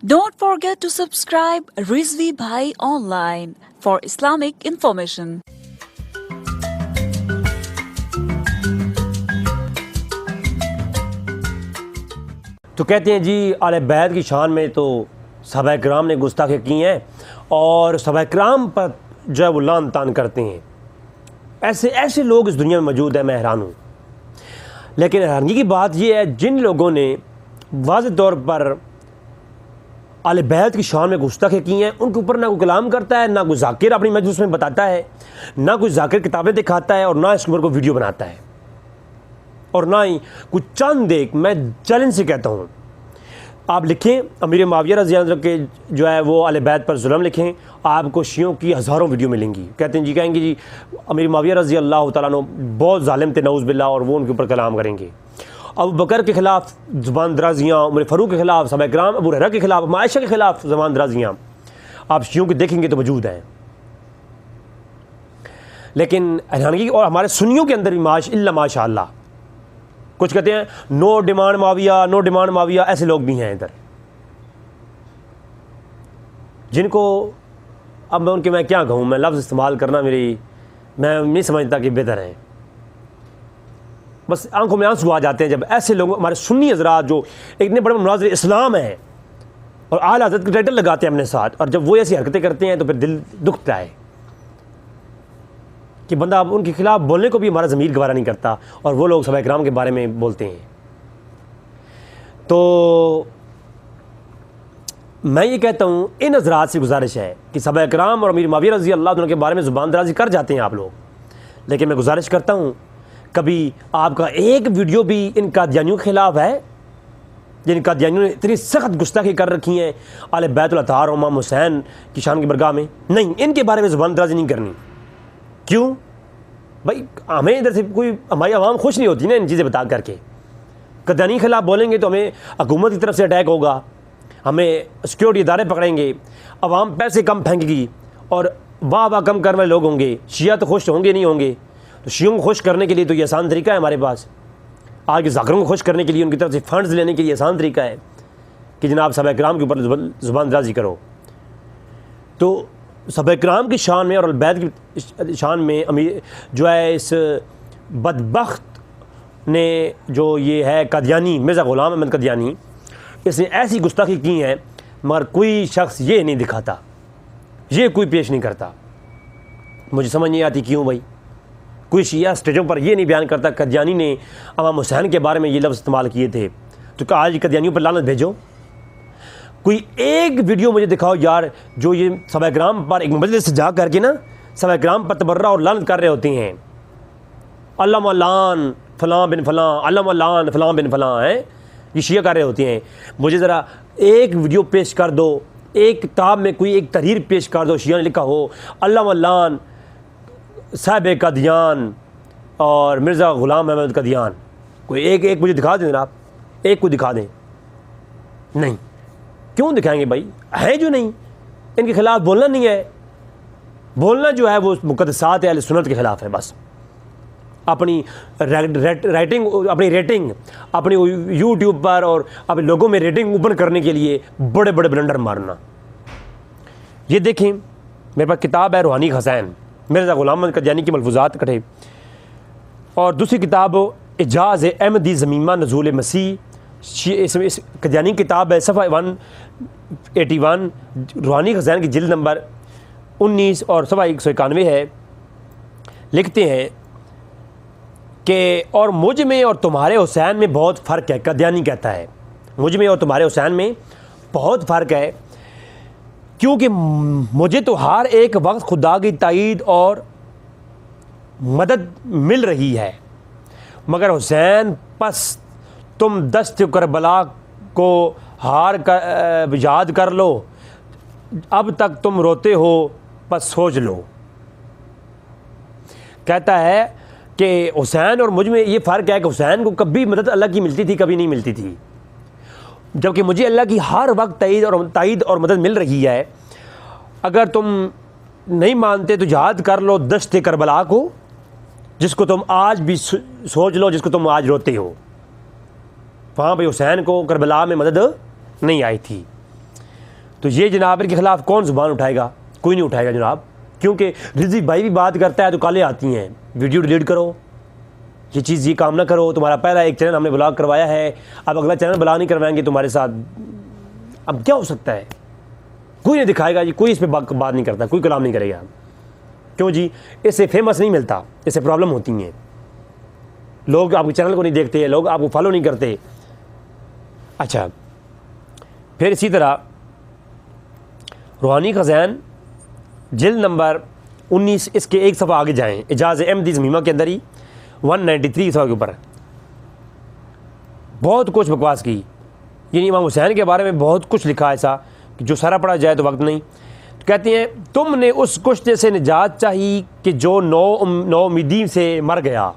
Don't forget to subscribe Rizvi Bhai Online for Islamic information. تو کہتے ہیں جی اہل بیت کی شان میں تو صحابہ کرام نے گستاخی کی ہیں اور صحابہ کرام پر جو ہے وہ لعن طعن کرتے ہیں۔ ایسے لوگ اس دنیا میں موجود ہیں، میں حیران ہوں۔ لیکن حیرانگی کی بات یہ ہے جن لوگوں نے واضح طور پر اہل بیت کی شان میں گستاخی کی ہیں ان کے اوپر نہ کوئی کلام کرتا ہے، نہ کوئی ذاکر اپنی مجلس میں بتاتا ہے، نہ کوئی ذاکر کتابیں دکھاتا ہے اور نہ اس کے اوپر کوئی ویڈیو بناتا ہے، اور نہ ہی کچھ چند ایک، میں چیلنج سے کہتا ہوں آپ لکھیں امیر معاویہ رضی اللہ عنہ کے جو ہے وہ اہل بیت پر ظلم لکھیں، آپ کو شیعوں کی ہزاروں ویڈیو ملیں گی۔ کہتے ہیں جی کہیں گے جی امیر معاویہ رضی اللہ تعالیٰ عنہ بہت ظالم تھے نعوذ باللہ، اور وہ ان کے اوپر کلام کریں گے۔ ابو بکر کے خلاف زبان درازیاں، عمر فاروق کے خلاف، صحابہ کرام، ابو ہریرہ کے خلاف، عائشہ کے خلاف زبان درازیاں آپ شیعوں کے دیکھیں گے تو موجود ہیں۔ لیکن حیرانگی، اور ہمارے سنیوں کے اندر بھی ماشاء اللہ کچھ کہتے ہیں نو ڈیمانڈ معاویہ، نو ڈیمانڈ معاویہ، ایسے لوگ بھی ہیں ادھر جن کو اب میں ان کے میں کیا کہوں، میں لفظ استعمال کرنا میں نہیں سمجھتا کہ بہتر ہے۔ بس آنکھوں میں آنسو آ جاتے ہیں جب ایسے لوگ، ہمارے سنی حضرات جو اتنے بڑے مناظر اسلام ہیں اور اعلیٰ حضرت کے ٹائٹل لگاتے ہیں اپنے ساتھ، اور جب وہ ایسی حرکتیں کرتے ہیں تو پھر دل دکھتا ہے کہ بندہ اب ان کے خلاف بولنے کو بھی ہمارا ضمیر گوارا نہیں کرتا، اور وہ لوگ صحابہ کرام کے بارے میں بولتے ہیں۔ تو میں یہ کہتا ہوں ان حضرات سے گزارش ہے کہ صحابہ کرام اور امیر معاویہ رضی اللہ عنہ کے بارے میں زبان درازی کر جاتے ہیں آپ لوگ، لیکن میں گزارش کرتا ہوں کبھی آپ کا ایک ویڈیو بھی ان قادیانیوں کے خلاف ہے جن قادیانیوں نے اتنی سخت گستاخی کر رکھی ہیں اہل بیت الاطہار اور امام حسین کی شان کی برگاہ میں؟ نہیں، ان کے بارے میں زبان درازی نہیں کرنی۔ کیوں بھائی؟ ہمیں ادھر سے کوئی، ہماری عوام خوش نہیں ہوتی نا ان چیزیں بتا کر کے۔ قادیانی خلاف بولیں گے تو ہمیں حکومت کی طرف سے اٹیک ہوگا، ہمیں سیکورٹی ادارے پکڑیں گے، عوام پیسے کم پھینکے گی اور واہ واہ کم کرنے والے لوگ ہوں گے۔ شیعہ تو خوش ہوں گے نہیں ہوں گے، تو شیعوں کو خوش کرنے کے لیے تو یہ آسان طریقہ ہے ہمارے پاس، آج کے ذاکروں کو خوش کرنے کے لیے ان کی طرف سے فنڈز لینے کے لیے آسان طریقہ ہے کہ جناب صحابہ کرام کے اوپر زبان درازی کرو۔ تو صحابہ کرام کی شان میں اور اہل بیت کی شان میں جو ہے اس بدبخت نے جو یہ ہے قادیانی، مرزا غلام احمد قادیانی، اس نے ایسی گستاخی کی ہیں مگر کوئی شخص یہ نہیں دکھاتا، یہ کوئی پیش نہیں کرتا۔ مجھے سمجھ نہیں آتی کیوں بھائی کوئی شیعہ اسٹیجوں پر یہ نہیں بیان کرتا قادیانی نے امام حسین کے بارے میں یہ لفظ استعمال کیے تھے، تو کہ آج قادیانیوں پر لعنت بھیجو۔ کوئی ایک ویڈیو مجھے دکھاؤ یار جو یہ صحابہ کرام پر ایک مجلس سے جا کر کے نا صحابہ کرام پر تبرہ اور لعنت کر رہے ہوتے ہیں، علامہ لعن فلاں بن فلاں، علامہ لعن فلاں بن فلاں، ہیں یہ شیعہ کر رہے ہوتے ہیں۔ مجھے ذرا ایک ویڈیو پیش کر دو، ایک کتاب میں کوئی ایک تحریر پیش کر دو شیعہ نے لکھا ہو علامہ لعن صاحب قادیان اور مرزا غلام احمد قادیان، کوئی ایک مجھے دکھا دیں جناب، ایک کو دکھا دیں۔ نہیں، کیوں دکھائیں گے بھائی؟ ہے جو نہیں، ان کے خلاف بولنا نہیں ہے، بولنا جو ہے وہ مقدسات اہل سنت کے خلاف ہے۔ بس اپنی رائٹنگ، اپنی ریٹنگ، اپنی یوٹیوب پر اور اپنے لوگوں میں ریٹنگ اوپن کرنے کے لیے بڑے بڑے بلنڈر مارنا۔ یہ دیکھیں میرے پاس کتاب ہے روحانی خزائن، مرزا غلام احمد قادیانی کی ملفوظات کٹھے، اور دوسری کتاب اعجاز احمدی ضمیمہ نزول مسیح، اس قادیانی کتاب ہے، صفحہ 181، روحانی خزائن کی جلد نمبر 19 اور صفحہ 191 ہے۔ لکھتے ہیں کہ اور مجھ میں اور تمہارے حسین میں بہت فرق ہے، قادیانی کہتا ہے مجھ میں اور تمہارے حسین میں بہت فرق ہے، کیونکہ مجھے تو ہر ایک وقت خدا کی تائید اور مدد مل رہی ہے، مگر حسین پس تم دست کربلا کو یاد کر لو، اب تک تم روتے ہو پس سوچ لو۔ کہتا ہے کہ حسین اور مجھ میں یہ فرق ہے کہ حسین کو کبھی مدد اللہ کی ملتی تھی، کبھی نہیں ملتی تھی، جبکہ مجھے اللہ کی ہر وقت تائید اور مدد مل رہی ہے۔ اگر تم نہیں مانتے تو یاد کر لو دشت کربلا کو، جس کو تم آج بھی سوچ لو، جس کو تم آج روتے ہو۔ وہاں پہ حسین کو کربلا میں مدد نہیں آئی تھی۔ تو یہ جناب ان کے خلاف کون زبان اٹھائے گا؟ کوئی نہیں اٹھائے گا جناب، کیونکہ رضوی بھائی بھی بات کرتا ہے تو کالیں آتی ہیں، ویڈیو ڈیلیٹ کرو، یہ چیز یہ کام نہ کرو، تمہارا پہلا ایک چینل ہم نے بلاک کروایا ہے، اب اگلا چینل بلاک نہیں کروائیں گے تمہارے ساتھ۔ اب کیا ہو سکتا ہے؟ کوئی نہیں دکھائے گا جی، کوئی اس پہ بات نہیں کرتا، کوئی کلام نہیں کرے گا۔ کیوں جی؟ اس سے فیمس نہیں ملتا، اس سے پرابلم ہوتی ہیں، لوگ آپ کے چینل کو نہیں دیکھتے، لوگ آپ کو فالو نہیں کرتے۔ اچھا، پھر اسی طرح روحانی خزائن جلد نمبر 19، اس کے ایک صفحہ آگے جائیں، اعجاز احمدی زمیمہ کے اندر ہی 193 صفحہ کے اوپر بہت کچھ بکواس کی، یعنی امام حسین کے بارے میں بہت کچھ لکھا ایسا کہ جو سارا پڑھا جائے تو وقت نہیں۔ کہتے ہیں تم نے اس کشتے سے نجات چاہی کہ جو نو امیدی سے مر گیا،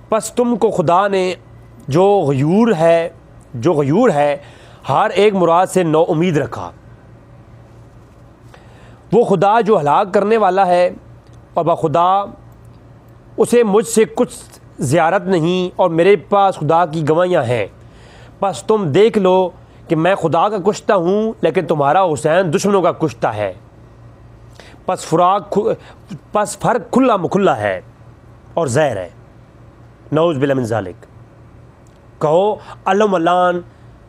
پس تم کو خدا نے جو غیور ہے ہر ایک مراد سے نو امید رکھا۔ وہ خدا جو ہلاک کرنے والا ہے اور بخدا اسے مجھ سے کچھ زیارت نہیں، اور میرے پاس خدا کی گواہیاں ہیں، پس تم دیکھ لو کہ میں خدا کا کشتہ ہوں لیکن تمہارا حسین دشمنوں کا کشتہ ہے، پس فرق کھلا مکھلا ہے اور زہر ہے۔ نعوذ باللہ من ذالک۔ کہو علم اللان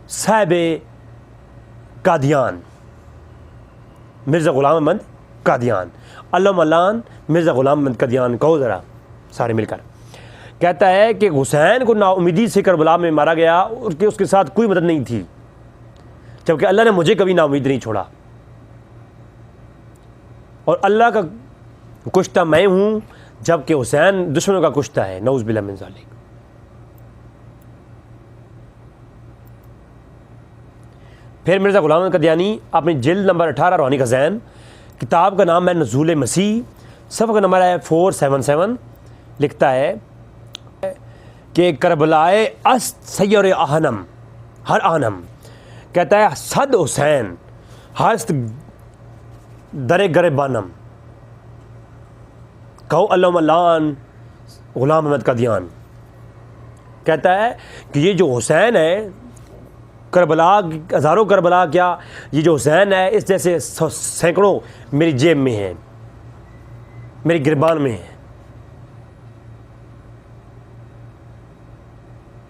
صاحب قادیان مرزا غلام احمد قادیان، علم اللان مرزا غلام احمد قادیان، کہو ذرا سارے مل کر۔ کہتا ہے کہ حسین کو نا امیدی سے کربلا میں مارا گیا اور کہ اس کے ساتھ کوئی مدد نہیں تھی، جبکہ اللہ نے مجھے کبھی نا امید نہیں چھوڑا، اور اللہ کا کشتہ میں ہوں جبکہ حسین دشمنوں کا کشتہ ہے۔ نعوذ باللہ من ذالک۔ پھر مرزا غلام احمد قادیانی اپنی جلد نمبر 18 روحانی خزائن، کتاب کا نام ہے نزول مسیح، صفحہ کا نمبر ہے 477، لکھتا ہے کہ کربلائے است سیر اہنم، ہر اہنم، کہتا ہے صد حسین ہست در گربانم، کہو اللہم لعن غلام احمد قادیان۔ کہتا ہے کہ یہ جو حسین ہے، کربلا، ہزاروں کربلا کیا، یہ جو حسین ہے اس جیسے سینکڑوں میری جیب میں ہیں، میری گربان میں ہیں،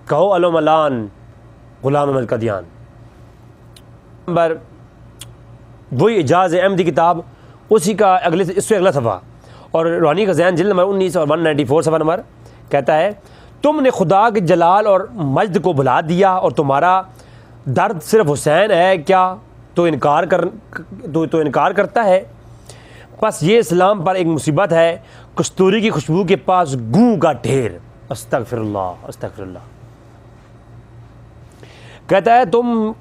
کہو اللہم لعن غلام احمد قادیان۔ نمبر وہی اعجاز احمدی کتاب، اسی کا اس سے اگلا صفحہ، اور روحانی خزائن جلد نمبر 19 اور 194 صفحہ نمبر، کہتا ہے تم نے خدا کے جلال اور مجد کو بھلا دیا اور تمہارا درد صرف حسین ہے کیا؟ تو انکار کرتا ہے، پس یہ اسلام پر ایک مصیبت ہے، کستوری کی خوشبو کے پاس گوں کا ڈھیر۔ استغفر اللہ، استغفر اللہ۔ کہتا ہے تم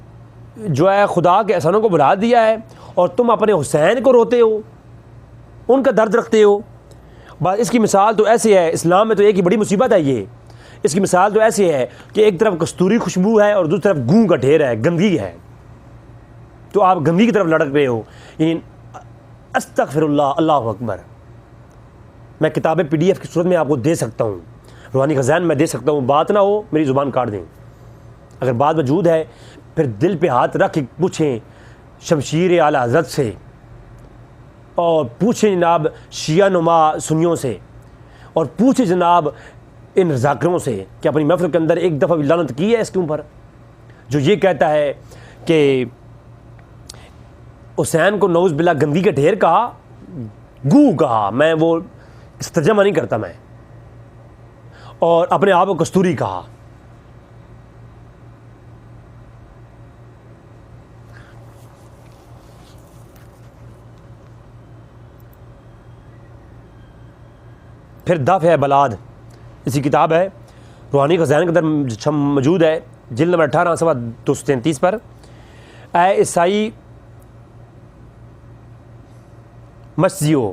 جو ہے خدا کے احسانوں کو بھلا دیا ہے اور تم اپنے حسین کو روتے ہو، ان کا درد رکھتے ہو۔ بس اس کی مثال تو ایسی ہے، اسلام میں تو ایک ہی بڑی مصیبت ہے یہ، اس کی مثال تو ایسی ہے کہ ایک طرف کستوری خوشبو ہے اور دوسری طرف گوں کا ڈھیر ہے، گندگی ہے، تو آپ گندگی کی طرف لڑک رہے ہو، یعنی استغفر اللہ، اللہ اکبر۔ میں کتابیں PDF کی صورت میں آپ کو دے سکتا ہوں، روحانی خزائن میں دے سکتا ہوں، بات نہ ہو میری زبان کاٹ دیں، اگر بات موجود ہے پھر دل پہ ہاتھ رکھ کے پوچھیں شمشیر اعلیٰ حضرت سے، اور پوچھیں جناب شیعہ نما سنیوں سے، اور پوچھیں جناب ان رضاکروں سے کہ اپنی محفل کے اندر ایک دفعہ بھی لعنت کی ہے اس کے اوپر، جو یہ کہتا ہے کہ حسین کو نعوذ باللہ گندگی کا ڈھیر کہا، گو کہا، میں وہ ترجمہ نہیں کرتا میں، اور اپنے آپ کو کستوری کہا۔ پھر دف ہے بلاد، اسی کتاب ہے روحانی خزائن کے اندر موجود ہے، جلد نمبر 18 صفحہ 233 پر، اے عیسائی مسیحیو،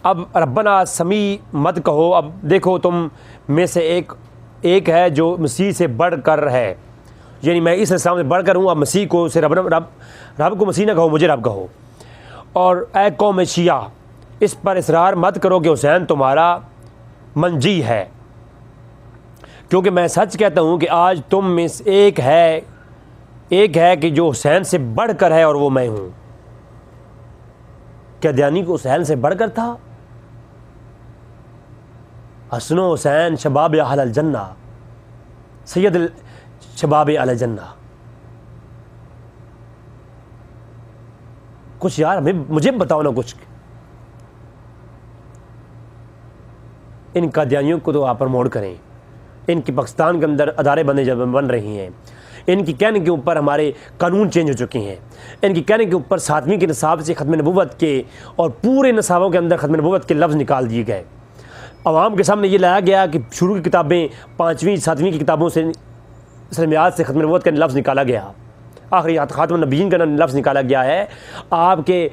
اب ربنا سمیع مت کہو، اب دیکھو تم میں سے ایک ہے جو مسیح سے بڑھ کر ہے، یعنی میں اس اسلام سے بڑھ کر ہوں، اب مسیح کو سے رب کو مسیح نہ کہو، مجھے رب کہو۔ اور اے قوم شیعہ، اس پر اصرار مت کرو کہ حسین تمہارا منجی ہے، کیونکہ میں سچ کہتا ہوں کہ آج تم میں ایک ہے ایک ہے کہ جو حسین سے بڑھ کر ہے اور وہ میں ہوں. قادیانی کو حسین سے بڑھ کر تھا؟ حسن و حسین شباب اہل الجنہ، سید شباب اہل الجنہ. کچھ یار مجھے بتاؤ نا کچھ. ان قادیانیوں کو تو آپ پروموٹ کریں. ان کی پاکستان کے اندر ادارے بن رہی ہیں. ان کی کہنے کے اوپر ہمارے قانون چینج ہو چکے ہیں. ان کی کہنے کے اوپر 7ویں کے نصاب سے ختم نبوت کے اور پورے نصابوں کے اندر ختم نبوت کے لفظ نکال دیے گئے. عوام کے سامنے یہ لایا گیا کہ شروع کی کتابیں 5ویں 7ویں کی کتابوں سے اسلامیات سے ختم نبوت کا لفظ نکالا گیا. آخری خاتم النبیین کا لفظ نکالا گیا ہے. آپ کے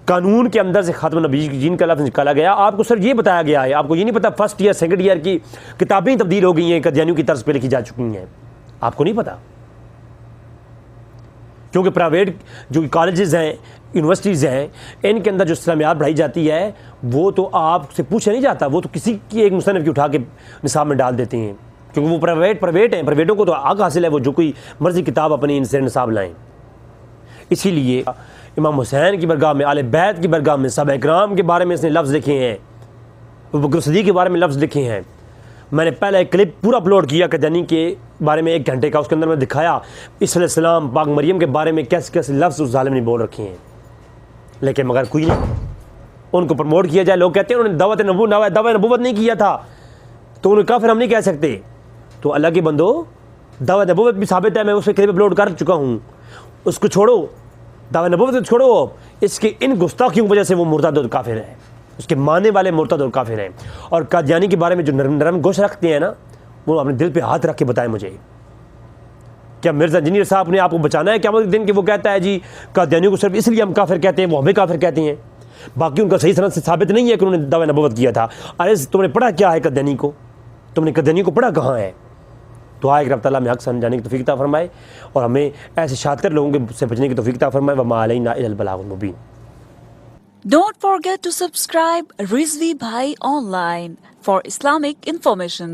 قانون کے اندر سے خاتم النبیین کا لفظ نکالا گیا. آپ کو صرف یہ بتایا گیا ہے. آپ کو یہ نہیں پتا فرسٹ ایئر سیکنڈ ایئر کی کتابیں تبدیل ہو گئی ہیں، قادیانیوں کی طرز پہ لکھی جا چکی ہیں. آپ کو نہیں پتا، کیونکہ پرائیویٹ جو کالجز ہیں، یونیورسٹیز ہیں، ان کے اندر جو اسلامیات پڑھائی جاتی ہے وہ تو آپ سے پوچھا نہیں جاتا. وہ تو کسی کی ایک مصنف کی اٹھا کے نصاب میں ڈال دیتے ہیں، کیونکہ وہ پرائیویٹ ہیں. پرائیویٹوں کو تو حق حاصل ہے وہ جو کوئی مرضی کتاب اپنی ان سے نصاب لائیں. اسی لیے امام حسین کی برگاہ میں، اہل بیت کی برگاہ میں، صحابہ اکرام کے بارے میں اس نے لفظ لکھے ہیں، ابوبکر صدیق کے بارے میں لفظ لکھے ہیں. میں نے پہلے ایک کلپ پورا اپلوڈ کیا قادیانی کے بارے میں 1 گھنٹے کا. اس کے اندر میں دکھایا عیسیٰ علیہ السلام، پاک مریم کے بارے میں کیسے کیسے لفظ اس ظالم نے بول رکھے ہیں. لیکن مگر کوئی نہیں ان کو پروموٹ کیا جائے. لوگ کہتے ہیں انہوں نے دعوت نبوت نہیں کیا تھا تو انہیں کافر ہم نہیں کہہ سکتے. تو اللہ کے بندو، دعوت نبوت بھی ثابت ہے. میں اس پہ کلپ اپلوڈ کر چکا ہوں. اس کو چھوڑو، دعوت نبوت کو چھوڑو. اس کے ان گستاخیوں کی وجہ سے وہ مرتد اور کافر ہے. اس کے ماننے والے مرتد اور کافر ہیں. اور قادیانی کے بارے میں جو نرم گوش رکھتے ہیں نا، وہ اپنے دل پہ ہاتھ رکھ کے بتائیں مجھے، کیا مرزا انجینئر صاحب نے آپ کو بچانا ہے قیامت کے دن کہ وہ کہتا ہے جی قادیانیوں کو صرف اس لیے ہم کافر کہتے ہیں، وہ ہمیں کافر کہتے ہیں، باقی ان کا صحیح سند سے ثابت نہیں ہے کہ انہوں نے دعوی نبوت کیا تھا. ارے تم نے پڑھا کیا ہے قادیانی کو؟ تم نے قادیانی کو پڑھا کہاں ہے؟ تو آئے رب تعالیٰ میں حق سمجھانے کی توفیق عطا فرمائے اور ہمیں ایسے شاطر لوگوں کے سے بچنے کی توفیق عطا فرمائے. وما علینا الا البلاغ المبین. Don't forget to subscribe Rizvi Bhai Online for Islamic information.